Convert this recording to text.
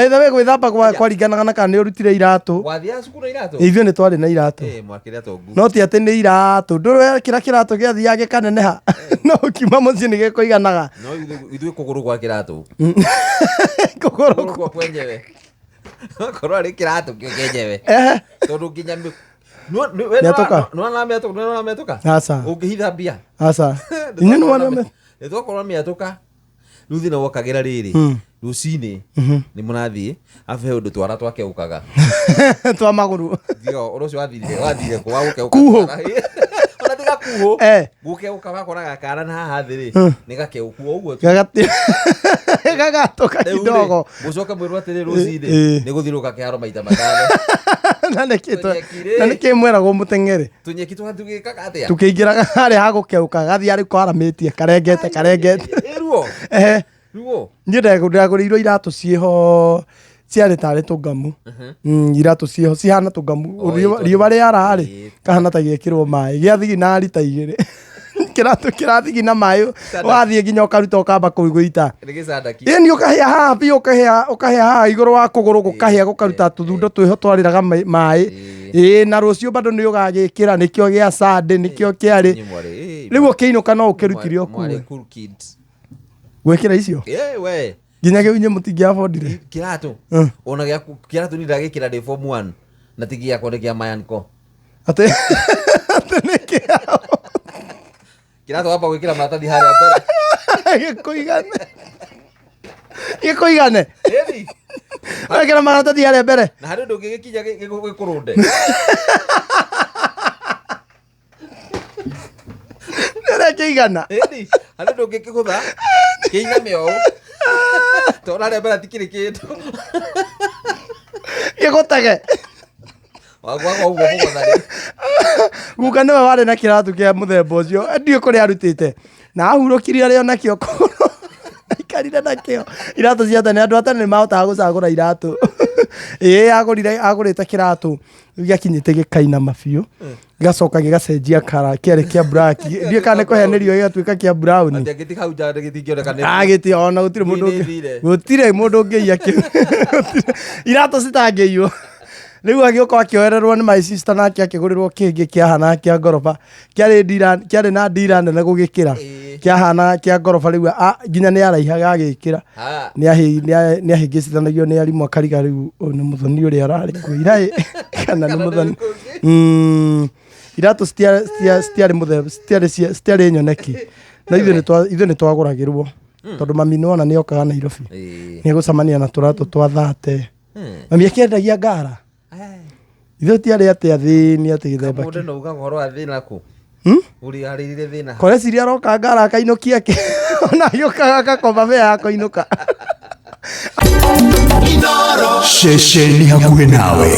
Aitha we gwithamba kwaringanaga na kana nĩ ũrutire iratũ. Wathia cukuru na iratũ? Ithuĩ nĩ twarĩ na iratũ. Mwakĩrĩ atongu. No ti atĩ nĩ iratũ. Ndũrĩ kĩra kĩratũ gĩathiaga gĩkaneneha. No kiuma mũciĩ nĩ gĩkũiganaga. No ithuĩ kũgũrũ gwa kĩratũ. Kũgũrũ kwa kwenyewe. Korwo arĩ kĩratũ kĩo kĩenyewe. Tondũ nginya nĩwona mĩatũka? Aca. Ũngĩhitha aca. Inyuĩ nĩwona nĩtwakorwo mĩatũka. Rĩu thĩna wokagĩra rĩrĩ. Rũcinĩ nĩ mũrathiĩ afu he ũndũ twara twakeukaga. Twa magũrũ. Ũndũ ũcio wathire kwa gũkeuka. Kuhũ. Ona tiga kuhũ. Gũkeuka wakora kana na haha thĩ rĩ nĩ gakeuku ũguo. Gagatoka kidogo. Mũcoka mwĩrwo atĩrĩ rũcinĩ nĩ gũthirũka kĩharo maita matano. Na nĩkĩ mweragwo mũteng'ere? Tũnyeki tũgĩkaga atĩa? Tũkĩingĩraga harĩa hagũkeuka gathiĩ arĩ kwaramĩtie karengete. Ruo. Ruo. Niĩ ndagũrĩirwo iratũ ciĩho ciarĩ tarĩ tũngamu. Iratũ ciĩho cihana tũngamu. Riũa rĩara rĩ kahana ta gĩkĩrwo maĩ gĩa thigina rita 2. Kĩratũ kĩrathigina maĩ wathiĩ nginya ũkaruta ũkamba kũigũita. Ĩni ũkahĩa haha biũ ũkahĩa haha igũrũ wa kũgũrũ gũkahĩa gũkaruta tũthundo twĩho twarĩraga maĩ. Na rũciũ bado nĩ ũgagĩkĩra nĩkĩo gĩa Sunday nĩkĩo kĩarĩ. Rĩu ũkĩinũka no ũkĩrutire ũkuwe. Gwĩkĩra icio? We. Nginya gĩunye mũtingĩabondire. Kĩratũ. Ona kĩratũ nĩ ndagĩkĩra ndĩ form 1 na tigi yakwa nĩ kĩa Mayanko. Atĩ nĩ kĩao. Kĩratũ wamba gwĩkĩra maratathi harĩa mbere. Gĩkũigane. Ĩni. Wekĩra maratathi harĩa mbere. Na harĩ ũndũ ũngĩgĩkinya gĩkũrũnde. Nĩrĩa kĩigana. Ĩni. Harĩ ũndũ ũngĩkĩgũtha kĩiname ũũ. Tona harĩa mbere tikĩrĩ kĩndũ. Gĩgũtege. Wagwaga ũguo mũgũtharĩ. Guka nĩwe warĩ na kĩratũ kĩa mũthemba ũcio. Ndiũĩ kũrĩa arutĩte. Na ahurũkirie arĩo nakĩo kũgũrũ. Aikarire nakĩo. Iratũ cia tene andũ a tene nĩmahotaga gũcagũra iratũ. Agũrĩte kĩratũ gĩakinyĩte gĩkainama biũ. Gĩgacoka gĩgacenjia kara kĩarĩ kĩa black. Ndiũĩ kana nĩ kũhenerio gĩgatuĩka kĩa brown. Gĩtĩ ona gũtirĩ mũndũ ũngĩiya kĩu. Iratũ citangĩiywo. Rĩu agĩũka akĩoererwo nĩ my sister nake akĩgũrĩrwo kĩngĩ kĩahana kĩa ngoroba. Kĩarĩ na ndira nene gũgĩkĩra. Kĩahana kĩa ngoroba rĩu nginya nĩ araihaga agĩkĩra. Nĩ ahĩngĩcithanagio nĩ arimũ akariga rĩu nĩ mũthoni ũrĩa ararĩ kũira kana nĩ mũthoni. Iratũ citiarĩ mũthemba citiarĩ nyoneki. Na ithuĩ nĩ twagũragĩrwo. Tondũ mami nĩwona nĩ okaga Nairobi. Nĩ gũcemania na tũratũ twa 30. Mami akĩendagia ngara. Ithuĩ tiarĩ atĩ athĩni atĩ gĩthemba. Mũndũ no uga ũhoro wa thĩna kũ? Uri arĩrire thĩna. Koreciria aroka ngara akainũkia kĩ. Ona gĩũkaga agakoma bĩa ya kũinũka. Shesheni hakuhĩ nawe.